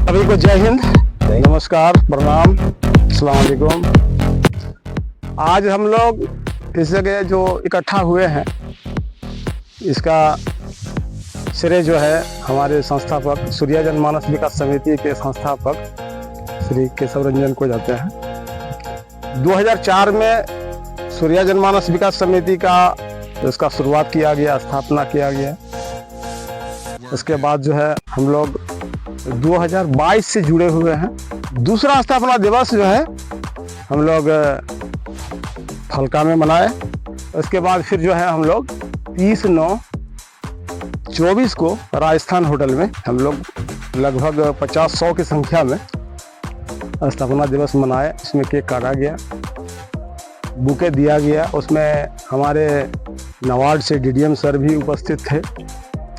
सभी को जय हिंद, नमस्कार, प्रणाम, अस्सलाम वालेकुम। आज हम लोग इस जगह जो इकट्ठा हुए हैं, इसका श्रेय जो है हमारे संस्थापक सूर्या जनमानस विकास समिति के संस्थापक श्री केशव रंजन को जाते हैं। 2004 में सूर्या जनमानस विकास समिति का इसका शुरुआत किया गया, स्थापना किया गया। उसके बाद जो है हम लोग 2022 से जुड़े हुए हैं। दूसरा स्थापना दिवस जो है हम लोग फलका में मनाए। उसके बाद फिर जो है हम लोग 30/9/24 को राजस्थान होटल में हम लोग लगभग 50-100 की संख्या में स्थापना दिवस मनाए। इसमें केक काटा गया, बुके दिया गया। उसमें हमारे नवाड से डीडीएम सर भी उपस्थित थे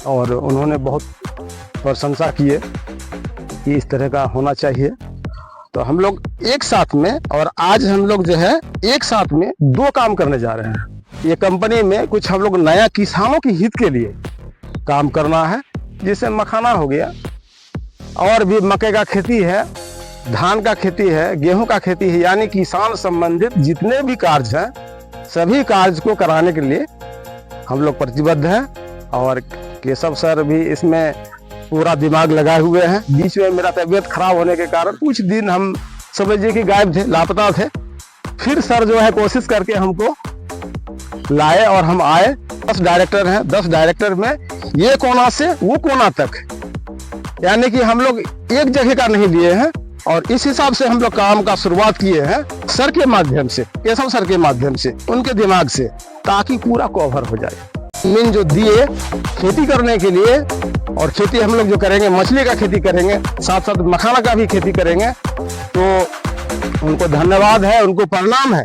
और उन्होंने बहुत प्रशंसा किए कि इस तरह का होना चाहिए। तो हम लोग एक साथ में, और आज हम लोग जो है एक साथ में 2 काम करने जा रहे हैं। ये कंपनी में कुछ हम लोग नया किसानों के हित के लिए काम करना है, जैसे मखाना हो गया, और भी मक्के का खेती है, धान का खेती है, गेहूं का खेती है, यानी किसान संबंधित जितने भी कार्य हैं सभी कार्य को कराने के लिए हम लोग प्रतिबद्ध हैं। और केशव सर भी इसमें पूरा दिमाग लगाए हुए हैं। बीच में मेरा तबीयत खराब होने के कारण कुछ दिन हम समझिए कि गायब थे, लापता थे। फिर सर जो है कोशिश करके हमको लाए और हम आए। 10 डायरेक्टर हैं, 10 डायरेक्टर में ये कोना से वो कोना तक, यानी कि हम लोग एक जगह का नहीं लिए हैं। और इस हिसाब से हम लोग काम का शुरुआत किए हैं सर के माध्यम से, केशव सर के माध्यम से, उनके दिमाग से, ताकि पूरा कवर हो जाए। जमीन जो दिए खेती करने के लिए, और खेती हम लोग जो करेंगे मछली का खेती करेंगे, साथ साथ मखाना का भी खेती करेंगे। तो उनको धन्यवाद है, उनको प्रणाम है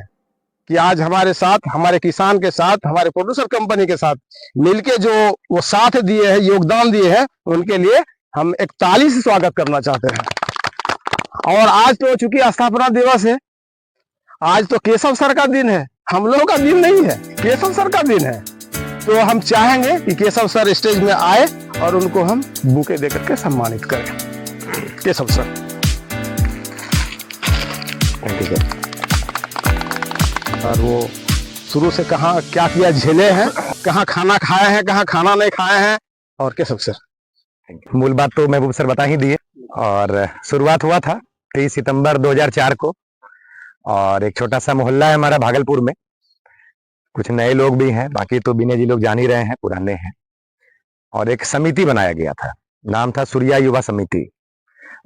कि आज हमारे साथ, हमारे किसान के साथ, हमारे प्रोड्यूसर कंपनी के साथ मिलके जो वो साथ दिए हैं, योगदान दिए हैं, उनके लिए हम एक ताली से स्वागत करना चाहते हैं। और आज तो चूंकि स्थापना दिवस है, आज तो केशव सर का दिन है, हम लोगों का दिन नहीं है, केशव सर का दिन है। तो हम चाहेंगे कि केशव सर स्टेज में आए और उनको हम बुके देकर के सम्मानित करें। Keshav sir, thank you sir. और वो शुरू से कहाँ क्या किया झेले हैं, कहाँ खाना खाए हैं, कहाँ खाना नहीं खाए हैं। और केशव सर, मूल बात तो महबूब सर बता ही दिए। और शुरुआत हुआ था 23 सितंबर 2004 को, और एक छोटा सा मोहल्ला है हमारा भागलपुर में। कुछ नए लोग भी हैं, बाकी तो बिने जी लोग जान ही रहे हैं, पुराने हैं। और एक समिति बनाया गया था, नाम था सूर्या युवा समिति।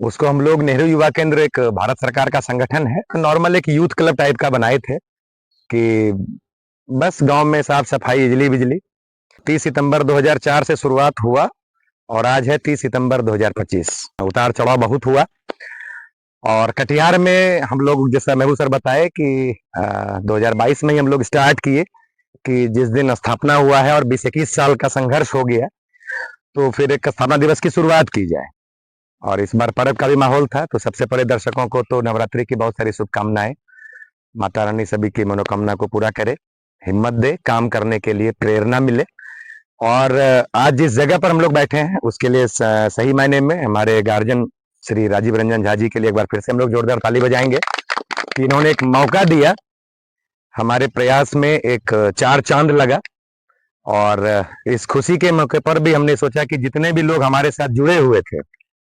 उसको हम लोग नेहरू युवा केंद्र, एक भारत सरकार का संगठन है, नॉर्मल एक यूथ क्लब टाइप का बनाए थे कि बस गांव में साफ सफाई, बिजली बिजली। 30 सितंबर 2004 से शुरुआत हुआ और आज है 30 सितंबर 2025। उतार चढ़ाव बहुत हुआ। और कटिहार में हम लोग, जैसा महबूब सर बताए कि 2022 में ही हम लोग स्टार्ट किए कि जिस दिन स्थापना हुआ है और 20-21 साल का संघर्ष हो गया, तो फिर एक स्थापना दिवस की शुरुआत की जाए। और इस बार पर्व का भी माहौल था, तो सबसे पहले दर्शकों को तो नवरात्रि की बहुत सारी शुभकामनाएं। माता रानी सभी की मनोकामना को पूरा करे, हिम्मत दे, काम करने के लिए प्रेरणा मिले। और आज जिस जगह पर हम लोग बैठे हैं उसके लिए सही मायने में हमारे गार्जियन श्री राजीव रंजन झा जी के लिए एक बार फिर से हम लोग जोरदार ताली बजाएंगे कि इन्होंने एक मौका दिया। हमारे प्रयास में एक 4 चांद लगा। और इस खुशी के मौके पर भी हमने सोचा कि जितने भी लोग हमारे साथ जुड़े हुए थे,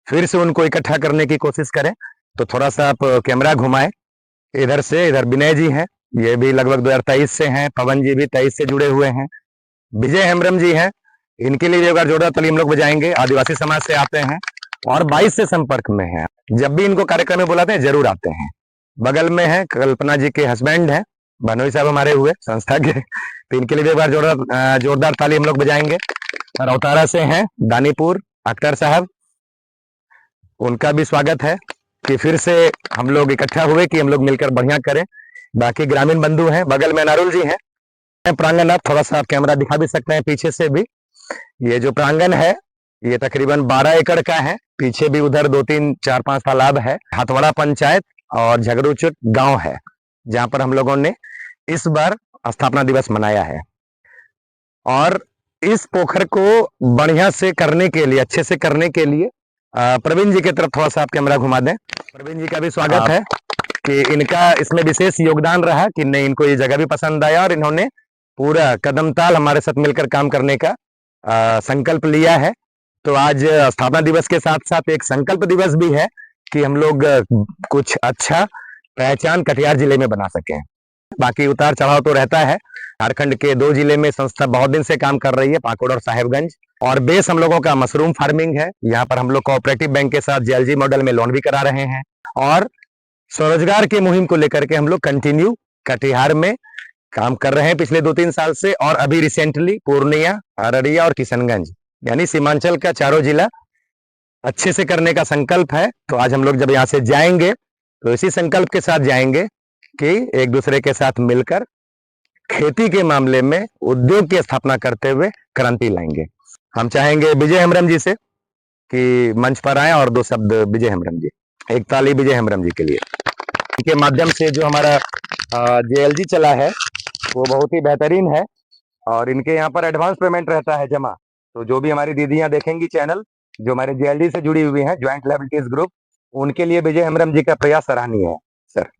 फिर से उनको इकट्ठा करने की कोशिश करें। तो थोड़ा सा आप कैमरा घुमाएं इधर से। इधर विनय जी हैं, ये भी लगभग 2023 से हैं। पवन जी भी 23 से जुड़े हुए हैं। विजय हेम्ब्रम जी हैं, इनके लिए एक बार जोरदार ताली हम लोग बजाएंगे। आदिवासी समाज से आते हैं और 22 से संपर्क में हैं। जब भी इनको कार्यक्रम में बुलाते हैं जरूर आते हैं। बगल में है कल्पना जी के हस्बैंड हैं, बनोई साहब हमारे हुए संस्था के, तो इनके लिए भी एक बार जोरदार ताली हम लोग बजाएंगे। रौतारा से हैं दानीपुर अख्तर साहब, उनका भी स्वागत है कि फिर से हम लोग इकट्ठा हुए कि हम लोग मिलकर बढ़िया करें। बाकी ग्रामीण बंधु हैं, बगल में नारुल जी हैं। प्रांगण आप थोड़ा सा आप कैमरा दिखा भी सकते हैं पीछे से भी। ये जो प्रांगण है ये तकरीबन 12 एकड़ का है। पीछे भी उधर 2-3-4-5 तालाब है। हाथवाड़ा पंचायत और झगड़ूचुट गांव है, जहां पर हम लोगों ने इस बार स्थापना दिवस मनाया है। और इस पोखर को बढ़िया से करने के लिए, अच्छे से करने के लिए प्रवीण जी की तरफ थोड़ा सा आप कैमरा घुमा दें। प्रवीण जी का भी स्वागत है कि इनका इसमें विशेष योगदान रहा कि नहीं, इनको ये जगह भी पसंद आया और इन्होंने पूरा कदम ताल हमारे साथ मिलकर काम करने का संकल्प लिया है। तो आज स्थापना दिवस के साथ साथ एक संकल्प दिवस भी है कि हम लोग कुछ अच्छा पहचान कटिहार जिले में बना सकें। बाकी उतार चढ़ाव तो रहता है। झारखंड के 2 जिले में संस्था बहुत दिन से काम कर रही है, पाकुड़ और साहेबगंज, और बेस हम लोगों का मशरूम फार्मिंग है। यहाँ पर हम लोग कोऑपरेटिव बैंक के साथ जेएलजी मॉडल में लोन भी करा रहे हैं और स्वरोजगार की मुहिम को लेकर के हम लोग कंटिन्यू कटिहार में काम कर रहे हैं पिछले 2-3 साल से। और अभी रिसेंटली पूर्णिया, अररिया और किशनगंज यानी सीमांचल का 4 जिला अच्छे से करने का संकल्प है। तो आज हम लोग जब यहाँ से जाएंगे तो इसी संकल्प के साथ जाएंगे कि एक दूसरे के साथ मिलकर खेती के मामले में उद्योग की स्थापना करते हुए क्रांति लाएंगे। हम चाहेंगे विजय हेम्ब्रम जी से कि मंच पर आए और 2 शब्द विजय हेम्ब्रम जी। एक ताली विजय हेम्ब्रम जी के लिए। इनके माध्यम से जो हमारा जेएलजी चला है वो बहुत ही बेहतरीन है और इनके यहाँ पर एडवांस पेमेंट रहता है जमा। तो जो भी हमारी दीदियां देखेंगी चैनल, जो हमारे जेएलजी से जुड़ी हुई हैं, ज्वाइंट लायबिलिटीज ग्रुप, उनके लिए विजय हेम्ब्रम जी का प्रयास सराहनीय है। सर,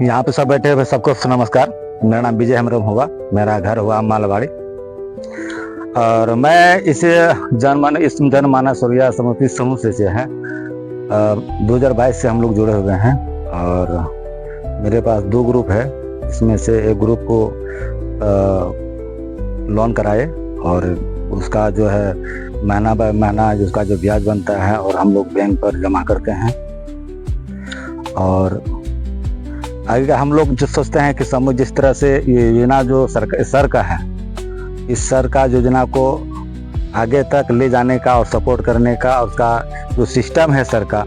यहाँ पे सब बैठे हुए सबको नमस्कार। मेरा नाम विजय हेम्ब्रम होगा, मेरा घर हुआ मालवाड़ी और मैं इस जनमानस सूर्या समिति समूह से जो है 2022 से हम लोग जुड़े हुए हैं और मेरे पास 2 ग्रुप है। इसमें से एक ग्रुप को लोन कराए और उसका जो है महीना बाय महीना उसका जो ब्याज बनता है और हम लोग बैंक पर जमा करते हैं। और आगे का हम लोग जो सोचते हैं कि समूह जिस तरह से ये योजना जो सर का है, इस सर का योजना को आगे तक ले जाने का और सपोर्ट करने का और उसका जो सिस्टम है सर का,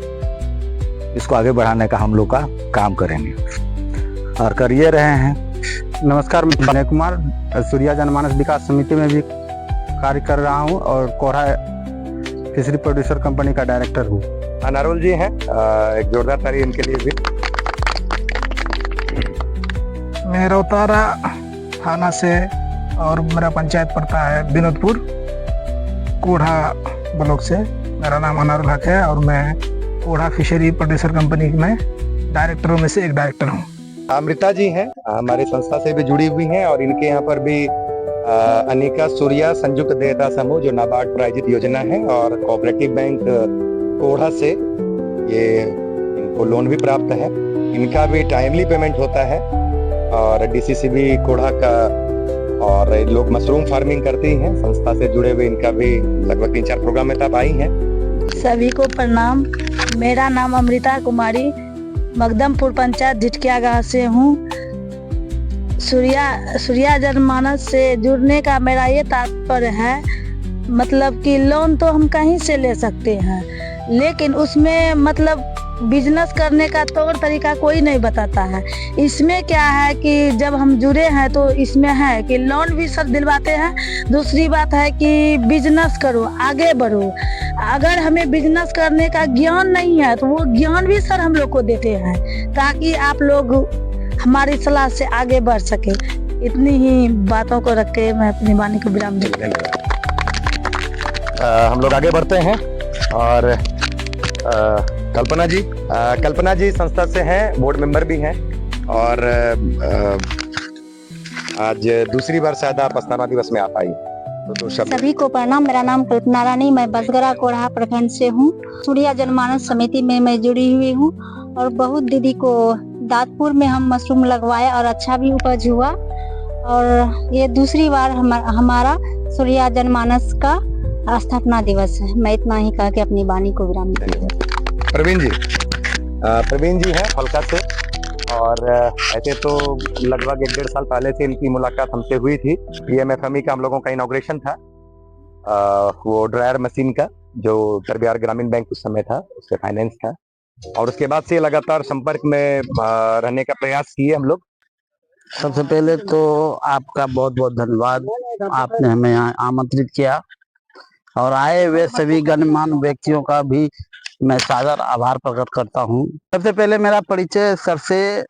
इसको आगे बढ़ाने का हम लोग का काम करेंगे और कर ये रहे हैं। नमस्कार, मैं विनय कुमार सूर्या जनमानस विकास समिति में भी कार्य कर रहा हूँ और कोढ़ा फिशरी प्रोड्यूसर कंपनी का डायरेक्टर हूँ। नारुल जी हैं, एक जोरदार ताली इनके लिए भी। मैं रौतारा थाना से और मेरा पंचायत पड़ता है विनोदपुर, कोढ़ा ब्लॉक से। मेरा नाम अनारुल हक है और मैं कोढ़ा फिशरी प्रोड्यूसर कंपनी में डायरेक्टरों में से एक डायरेक्टर हूँ। अमृता जी हैं, हमारी संस्था से भी जुड़ी हुई हैं और इनके यहाँ पर भी अनिका सूर्या संयुक्त देयता समूह जो नाबार्ड प्रायोजित योजना है और कोऑपरेटिव बैंक कोढ़ा से ये इनको लोन भी प्राप्त है। इनका भी टाइमली पेमेंट होता है और डीसीसी भी कोढ़ा का, और लोग मशरूम फार्मिंग करती हैं, संस्था से जुड़े हुए इनका भी लगभग 3-4 प्रोग्राम में तब आई हैं। सभी को प्रणाम। मेरा नाम अमृता कुमारी, मकदमपुर पंचायत ढिटकिया गाँव से हूँ। सूर्या जनमानस से जुड़ने का मेरा ये तात्पर्य है, मतलब कि लोन तो हम कहीं से ले सकते हैं, लेकिन उसमें मतलब बिजनेस करने का तौर तरीका कोई नहीं बताता है। इसमें क्या है कि जब हम जुड़े हैं तो इसमें है कि लोन भी सर दिलवाते हैं। दूसरी बात है कि बिजनेस करो, आगे बढ़ो। अगर हमें बिजनेस करने का ज्ञान नहीं है तो वो ज्ञान भी सर हम लोग को देते हैं ताकि आप लोग हमारी सलाह से आगे बढ़ सके। इतनी ही बातों को रख के मैं अपनी वाणी को विराम देती हूँ। हम लोग आगे बढ़ते हैं और कल्पना जी संस्था से हैं, बोर्ड मेंबर भी हैं और आज दूसरी बार शायद आप स्थापना दिवस में आ पाई। तो सभी को प्रणाम। मेरा नाम कल्पना रानी, मैं बसगरा कोढ़ा प्रखंड से हूँ। सूर्या जनमानस समिति में मैं जुड़ी हुई हूँ और बहुत दीदी को दादपुर में हम मशरूम लगवाए और अच्छा भी उपज हुआ और ये दूसरी बार हमारा सूर्या जनमानस का स्थापना दिवस है। मैं इतना ही कह के अपनी वाणी को विराम देती हूँ। प्रवीण जी हैं फलका से और ऐसे तो लगभग 1-1.5 साल पहले से इनकी मुलाकात हमसे हुई थी। पीएमएफएमई का हम लोगों का इनॉग्रेशन था, वो ड्रायर मशीन का जो उत्तर बिहार ग्रामीण बैंक उस समय था, उससे फाइनेंस था और उसके बाद से लगातार संपर्क में रहने का प्रयास किए हम लोग। सबसे पहले तो आपका बहुत बहुत धन्यवाद, आपने हमें यहाँ आमंत्रित किया और आए हुए सभी गणमान्य व्यक्तियों का भी मैं सादर आभार प्रकट करता हूँ। सबसे पहले मेरा परिचय सर से,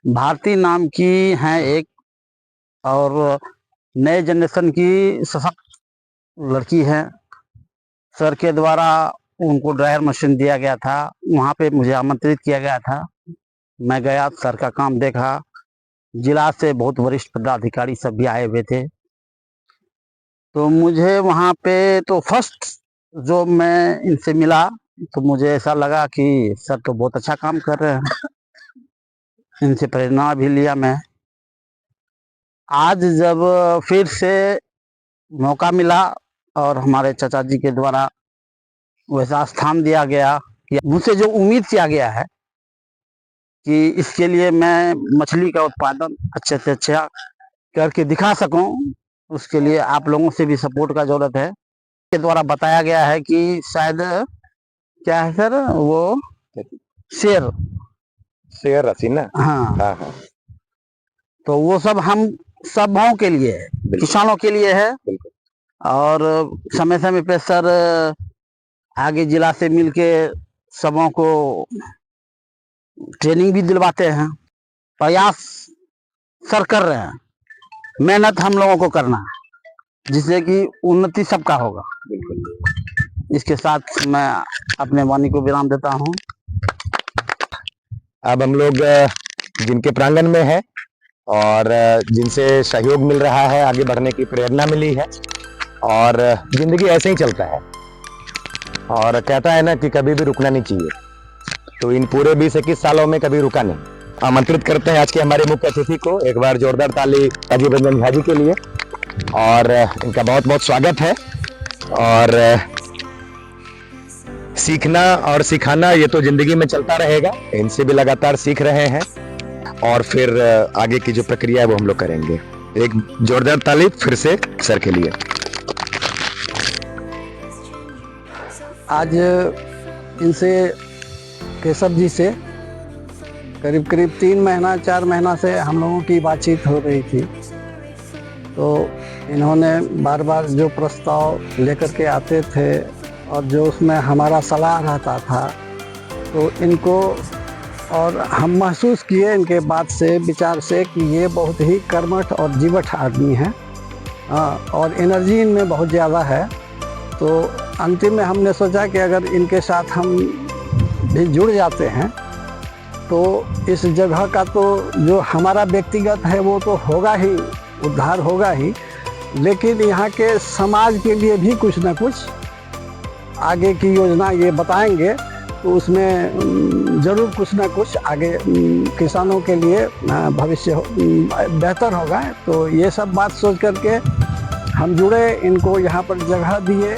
भारती नाम की हैं एक और नए जनरेशन की सशक्त लड़की है सर के द्वारा उनको ड्रायर मशीन दिया गया था, वहाँ पे मुझे आमंत्रित किया गया था। मैं गया, सर का काम देखा। जिला से बहुत वरिष्ठ पदाधिकारी सब भी आए हुए थे। तो मुझे वहाँ पे तो फर्स्ट जो मैं इनसे मिला तो मुझे ऐसा लगा कि सर तो बहुत अच्छा काम कर रहे हैं। इनसे प्रेरणा भी लिया मैं। आज जब फिर से मौका मिला और हमारे चाचा जी के द्वारा वैसा स्थान दिया गया कि मुझसे जो उम्मीद किया गया है कि इसके लिए मैं मछली का उत्पादन अच्छे से अच्छा करके दिखा सकूं, उसके लिए आप लोगों से भी सपोर्ट का जरूरत है। के द्वारा बताया गया है कि शायद क्या है सर, वो शेर शेयर रसी ना। हाँ, हाँ हाँ तो वो सब हम सबों के लिए है, किसानों के लिए है। और समय समय पे सर आगे जिला से मिलके सबों को ट्रेनिंग भी दिलवाते हैं। प्रयास सर कर रहे हैं, मेहनत हम लोगों को करना है जिससे कि उन्नति सबका होगा। इसके साथ मैं अपने वाणी को विराम देता हूँ। अब हम लोग जिनके प्रांगण में है और जिनसे सहयोग मिल रहा है, आगे बढ़ने की प्रेरणा मिली है, और जिंदगी ऐसे ही चलता है और कहता है ना कि कभी भी रुकना नहीं चाहिए। तो इन पूरे 20-21 सालों में कभी रुका नहीं। आमंत्रित करते हैं आज के हमारे मुख्य अतिथि को, एक बार जोरदार ताली अजीब रंजन झा जी के लिए, और इनका बहुत बहुत स्वागत है। और सीखना और सिखाना ये तो जिंदगी में चलता रहेगा, इनसे भी लगातार सीख रहे हैं और फिर आगे की जो प्रक्रिया है वो हम लोग करेंगे। एक जोरदार ताली फिर से सर के लिए। आज इनसे केशव जी से करीब करीब 3-4 महीना से हम लोगों की बातचीत हो रही थी। तो इन्होंने बार बार जो प्रस्ताव लेकर के आते थे और जो उसमें हमारा सलाह रहता था, तो इनको और हम महसूस किए इनके बात से, विचार से कि ये बहुत ही कर्मठ और जीवट आदमी हैं और एनर्जी इनमें बहुत ज़्यादा है। तो अंतिम में हमने सोचा कि अगर इनके साथ हम भी जुड़ जाते हैं तो इस जगह का तो जो हमारा व्यक्तिगत है वो तो होगा ही, उद्धार होगा ही, लेकिन यहाँ के समाज के लिए भी कुछ न कुछ आगे की योजना ये बताएंगे। तो उसमें ज़रूर कुछ ना कुछ आगे किसानों के लिए भविष्य बेहतर होगा। तो ये सब बात सोच करके हम जुड़े, इनको यहाँ पर जगह दिए,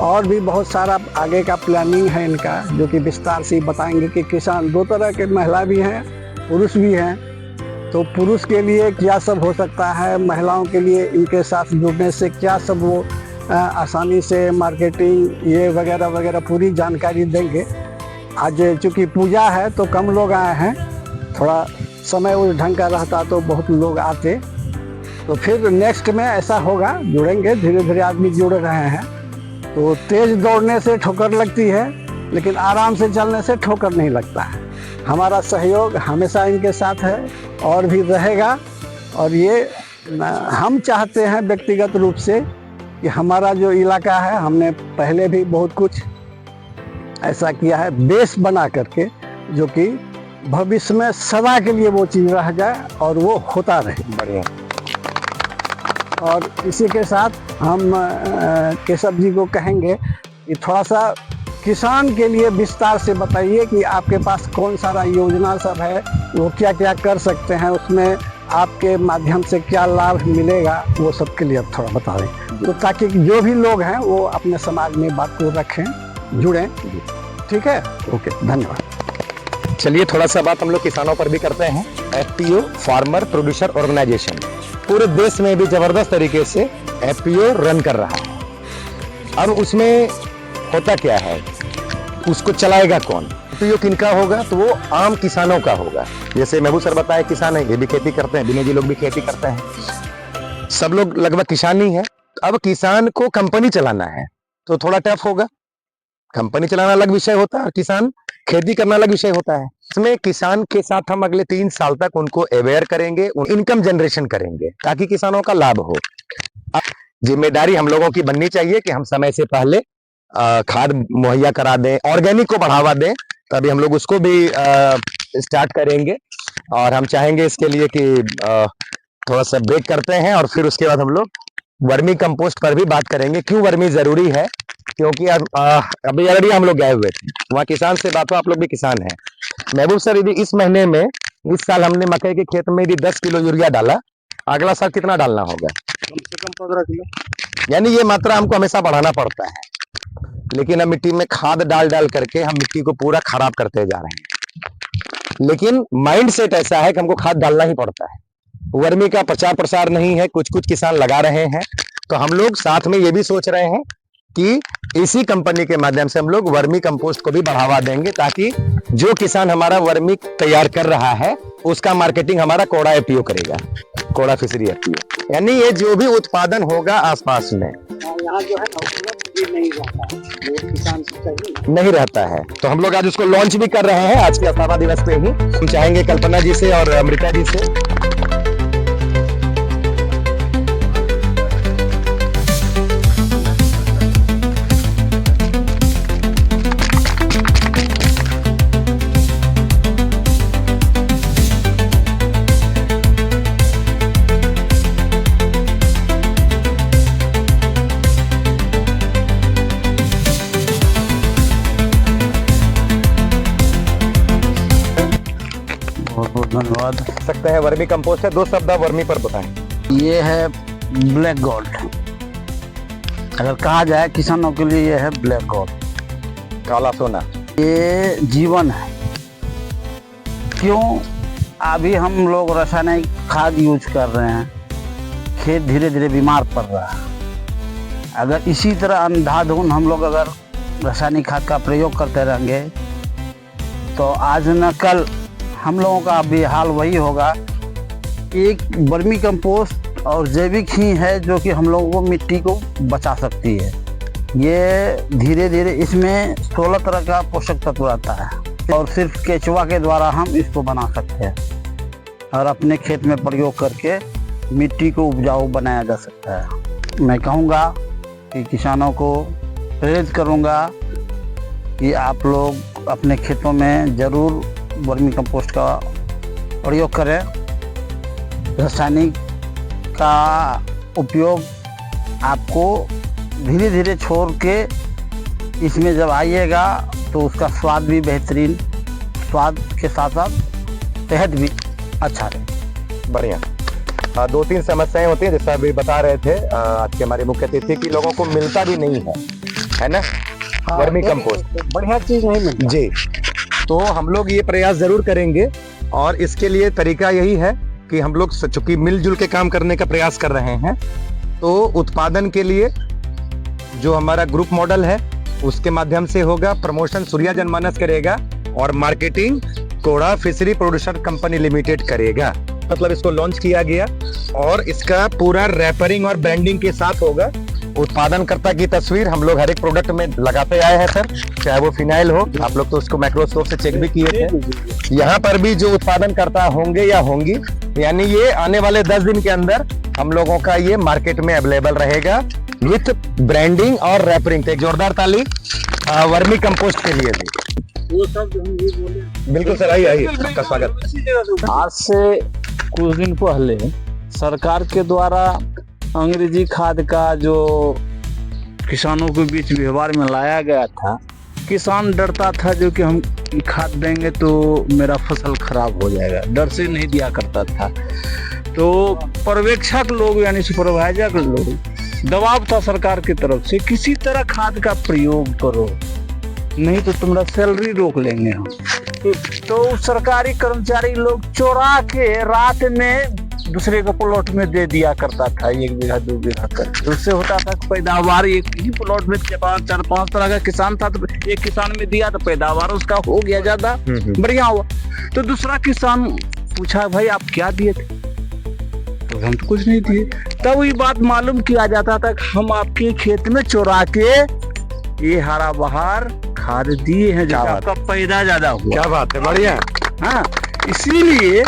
और भी बहुत सारा आगे का प्लानिंग है इनका, जो कि विस्तार से बताएंगे कि किसान 2 तरह के, महिला भी हैं, पुरुष भी हैं। तो पुरुष के लिए क्या सब हो सकता है, महिलाओं के लिए इनके साथ जुड़ने से क्या सब वो आसानी से मार्केटिंग ये वगैरह वगैरह पूरी जानकारी देंगे। आज चूँकि पूजा है तो कम लोग आए हैं, थोड़ा समय उस ढंग का रहता तो बहुत लोग आते। तो फिर नेक्स्ट में ऐसा होगा, जुड़ेंगे, धीरे धीरे आदमी जुड़ रहे हैं। तो तेज़ दौड़ने से ठोकर लगती है, लेकिन आराम से चलने से ठोकर नहीं लगता है। हमारा सहयोग हमेशा इनके साथ है और भी रहेगा। और ये हम चाहते हैं व्यक्तिगत रूप से कि हमारा जो इलाका है, हमने पहले भी बहुत कुछ ऐसा किया है बेस बना करके, जो कि भविष्य में सदा के लिए वो चीज़ रह जाए और वो होता रहे। बढ़िया। और इसी के साथ हम केशव जी को कहेंगे कि थोड़ा सा किसान के लिए विस्तार से बताइए कि आपके पास कौन सारा योजना सब है, वो क्या क्या कर सकते हैं, उसमें आपके माध्यम से क्या लाभ मिलेगा, वो सब के लिए अब थोड़ा बता दें, तो ताकि जो भी लोग हैं वो अपने समाज में बात को रखें, जुड़ें। ठीक है, ओके, धन्यवाद। चलिए थोड़ा सा बात हम लोग किसानों पर भी करते हैं। एफपीओ, फार्मर प्रोड्यूसर ऑर्गेनाइजेशन, पूरे देश में भी जबरदस्त तरीके से एफपीओ रन कर रहा है। और उसमें होता क्या है, उसको चलाएगा कौन? एफपीओ किनका होगा? तो वो आम किसानों का होगा। जैसे महबूब सर बताए, किसान है, ये भी खेती करते हैं, विनय जी लोग भी खेती करते हैं, सब लोग लगभग किसान ही है। अब किसान को कंपनी चलाना है तो थोड़ा टफ होगा। कंपनी चलाना अलग विषय होता है और किसान खेती करना अलग विषय होता है। इसमें किसान के साथ हम अगले 3 साल तक उनको अवेयर करेंगे, इनकम जनरेशन करेंगे ताकि किसानों का लाभ हो। अब जिम्मेदारी हम लोगों की बननी चाहिए कि हम समय से पहले खाद मुहैया करा दें, ऑर्गेनिक को बढ़ावा दें, तभी हम लोग उसको भी स्टार्ट करेंगे। और हम चाहेंगे इसके लिए कि थोड़ा सा ब्रेक करते हैं और फिर उसके बाद हम लोग वर्मी कंपोस्ट पर भी बात करेंगे। क्यों वर्मी जरूरी है, क्योंकि अभी ऑलरेडी हम लोग गए हुए थे वहाँ, किसान से बात हुआ, आप लोग भी किसान हैं। महबूब सर, यदि इस महीने में, इस साल हमने मकई के खेत में यदि 10 किलो यूरिया डाला, अगला साल कितना डालना होगा? कम से कम 15 किलो। यानी ये मात्रा हमको हमेशा बढ़ाना पड़ता है, लेकिन हम मिट्टी में खाद डाल डाल करके हम मिट्टी को पूरा खराब करते जा रहे हैं। लेकिन माइंड सेट ऐसा है कि हमको खाद डालना ही पड़ता है। वर्मी का प्रचार प्रसार नहीं है, कुछ कुछ किसान लगा रहे हैं, तो हम लोग साथ में ये भी सोच रहे हैं कि इसी कंपनी के माध्यम से हम लोग वर्मी कंपोस्ट को भी बढ़ावा देंगे, ताकि जो किसान हमारा वर्मी तैयार कर रहा है उसका मार्केटिंग हमारा कोड़ा एपीओ करेगा, कोड़ा फिशरी एपीओ। यानी ये जो भी उत्पादन होगा आसपास में, यहाँ जो है नहीं रहता है, वो किसान से चाहिए नहीं रहता है, तो हम लोग आज उसको लॉन्च भी कर रहे हैं। आज के स्थापना दिवस पे ही हम चाहेंगे कल्पना जी से और अमृता जी से बहुत बहुत धन्यवाद। सकते हैं। वर्मी कंपोस्ट है, 2 शब्द आप वर्मी पर बताएं। ये है ब्लैक गोल्ड। अगर कहा जाए किसानों के लिए, ये है ब्लैक गोल्ड, काला सोना। ये जीवन है। क्यों? अभी हम लोग रासायनिक खाद यूज कर रहे हैं, खेत धीरे धीरे बीमार पड़ रहा है। अगर इसी तरह अंधाधुन हम लोग अगर रासायनिक खाद का प्रयोग करते रहेंगे, तो आज न कल हम लोगों का भी हाल वही होगा। एक वर्मी कंपोस्ट और जैविक ही है जो कि हम लोगों को मिट्टी को बचा सकती है। ये धीरे धीरे इसमें 16 तरह का पोषक तत्व आता है और सिर्फ केचुआ के द्वारा हम इसको बना सकते हैं और अपने खेत में प्रयोग करके मिट्टी को उपजाऊ बनाया जा सकता है। मैं कहूँगा कि किसानों को प्रेरित करूँगा कि आप लोग अपने खेतों में ज़रूर वर्मी कंपोस्ट का प्रयोग करें। रासायनिक का उपयोग आपको धीरे धीरे छोड़ के इसमें जब आइएगा तो उसका स्वाद भी बेहतरीन, स्वाद के साथ साथ सेहत भी अच्छा रहे। बढ़िया। 2-3 समस्याएं होती हैं, जैसा अभी बता रहे थे आज के हमारे मुख्य अतिथि की, लोगों को मिलता भी नहीं है ना वर्मी कंपोस्ट, बढ़िया चीज नहीं मिलती जी। तो हम लोग ये प्रयास जरूर करेंगे और इसके लिए तरीका यही है कि हम लोग चूंकि मिलजुल के काम करने का प्रयास कर रहे हैं, तो उत्पादन के लिए जो हमारा ग्रुप मॉडल है उसके माध्यम से होगा, प्रमोशन सूर्या जनमानस करेगा और मार्केटिंग कोड़ा फिशरी प्रोड्यूसर कंपनी लिमिटेड करेगा। मतलब इसको लॉन्च किया गया और इसका पूरा रैपरिंग और ब्रांडिंग के साथ होगा। उत्पादनकर्ता की तस्वीर हम लोग हर एक प्रोडक्ट में लगाते आए हैं सर, चाहे वो फिनाइल हो, आप लोग तो उसको माइक्रोस्कोप से चेक भी किए थे। यहाँ पर भी जो उत्पादनकर्ता होंगे या होंगी, यानी ये आने वाले 10 दिन के अंदर हम लोगों का ये मार्केट में अवेलेबल रहेगा विथ ब्रांडिंग और रैपरिंग। एक जोरदार ताली वर्मी कंपोस्ट के लिए भी। वो सब हम ये बोले। बिल्कुल सर, आइए आपका स्वागत। आज से कुछ दिन पहले सरकार के द्वारा अंग्रेजी खाद का जो किसानों के बीच व्यवहार में लाया गया था, किसान डरता था जो कि हम खाद देंगे तो मेरा फसल खराब हो जाएगा, डर से नहीं दिया करता था। तो पर्यवेक्षक लोग यानी सुपरवाइजर लोग, दबाव था सरकार की तरफ से, किसी तरह खाद का प्रयोग करो नहीं तो तुम्हारा सैलरी रोक लेंगे हम। तो सरकारी कर्मचारी लोग चोरा के रात में दूसरे को प्लॉट में दे दिया करता था, 1 बीघा 2 बीघा कर। उससे होता था पैदावार, एक ही प्लॉट में 4-5 तरह का किसान था, तो एक किसान में दिया तो पैदावार उसका हो गया ज्यादा, बढ़िया हुआ। तो दूसरा किसान पूछा भाई आप क्या दिए थे, तो हम तो कुछ नहीं दिए। तब ये बात मालूम किया जाता था हम आपके खेत में चोरा के ये हरा बहार खाद दिए हैं, जिससे आपका पैदा ज्यादा हुआ। क्या बात है, बढ़िया। हाँ, इसीलिए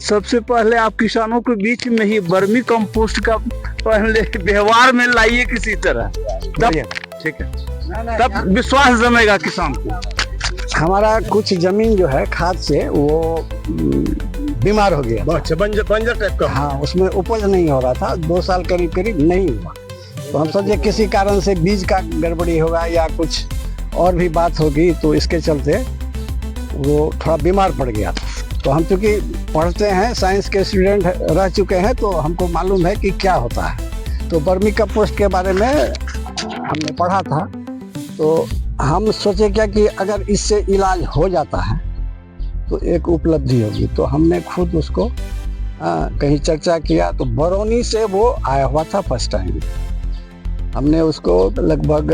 सबसे पहले आप किसानों के बीच में ही वर्मी कंपोस्ट का पहले व्यवहार में लाइए किसी तरह, तब ठीक है, तब विश्वास जमेगा किसान को। हमारा कुछ जमीन जो है खाद से वो बीमार हो गया। अच्छा, बंजर टाइप का। हाँ, उसमें उपज नहीं हो रहा था, 2 साल करीब करीब नहीं हुआ। तो हम सोचे किसी कारण से बीज का गड़बड़ी होगा या कुछ और भी बात होगी, तो इसके चलते वो थोड़ा बीमार पड़ गया था। तो हम चूँकि पढ़ते हैं, साइंस के स्टूडेंट रह चुके हैं, तो हमको मालूम है कि क्या होता है। तो वर्मी कंपोस्ट के बारे में हमने पढ़ा था। तो हम सोचे क्या कि अगर इससे इलाज हो जाता है तो एक उपलब्धि होगी। तो हमने खुद उसको कहीं चर्चा किया, तो बरौनी से वो आया हुआ था फर्स्ट टाइम। हमने उसको लगभग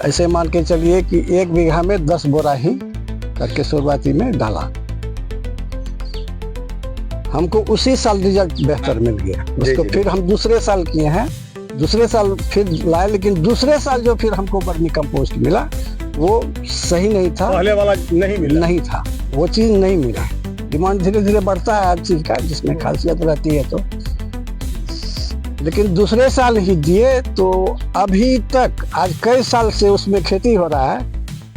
ऐसे मान के चलिए कि 1 बीघा में 10 बोरा ही करके शुरुआती में डाला। हमको उसी साल रिजल्ट बेहतर मिल गया। उसको फिर हम दूसरे साल किए हैं, दूसरे साल फिर लाए, लेकिन दूसरे साल जो फिर हमको वर्मी कंपोस्ट मिला वो सही नहीं था, पहले वाला नहीं मिला। नहीं था, वो चीज़ नहीं मिला। डिमांड धीरे धीरे बढ़ता है हर चीज़ का, जिसमें खासियत रहती है। तो लेकिन दूसरे साल ही दिए, तो अभी तक आज कई साल से उसमें खेती हो रहा है,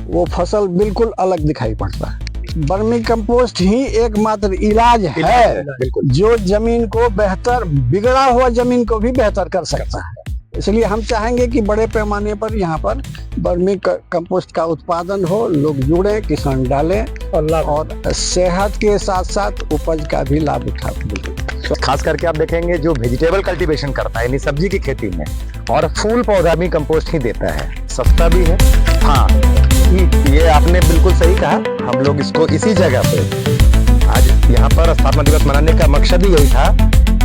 वो फसल बिल्कुल अलग दिखाई पड़ता है। वर्मी कंपोस्ट ही एकमात्र इलाज है जो जमीन को बेहतर, बिगड़ा हुआ जमीन को भी बेहतर कर सकता है। इसलिए हम चाहेंगे कि बड़े पैमाने पर यहाँ पर वर्मी कंपोस्ट का उत्पादन हो, लोग जुड़े, किसान डालें और सेहत के साथ साथ उपज का भी लाभ उठा। खास करके आप देखेंगे जो वेजिटेबल कल्टीवेशन करता है, यानी सब्जी की खेती में, और फूल पौधा भी कंपोस्ट ही देता है, सस्ता भी है। हाँ, ये आपने बिल्कुल सही कहा। हम लोग इसको इसी जगह पे आज यहाँ पर स्थापना दिवस मनाने का मकसद ही यही था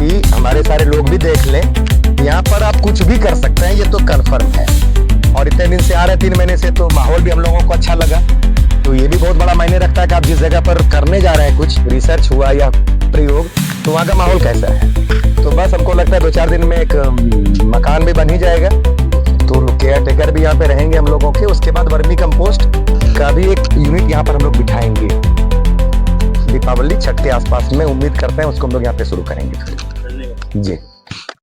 कि हमारे सारे लोग भी देख लें, यहाँ पर आप कुछ भी कर सकते हैं, ये तो कन्फर्म है। और इतने दिन से आ रहे, 3 महीने से, तो माहौल भी हम लोगों को अच्छा लगा। तो ये भी बहुत बड़ा मायने रखता है कि आप जिस जगह पर करने जा रहे हैं, कुछ रिसर्च हुआ या प्रयोग, तो वहाँ का माहौल कैसा है। तो बस हमको लगता है 2-4 दिन में एक मकान भी बन ही जाएगा, तो केयर टेकर भी यहाँ पे रहेंगे हम लोगों के। उसके बाद वर्मी कंपोस्ट का भी एक यूनिट यहाँ पर हम लोग बिठाएंगे। दीपावली, छठ के आसपास में उम्मीद करते हैं उसको हम लोग यहाँ पे शुरू करेंगे। जी।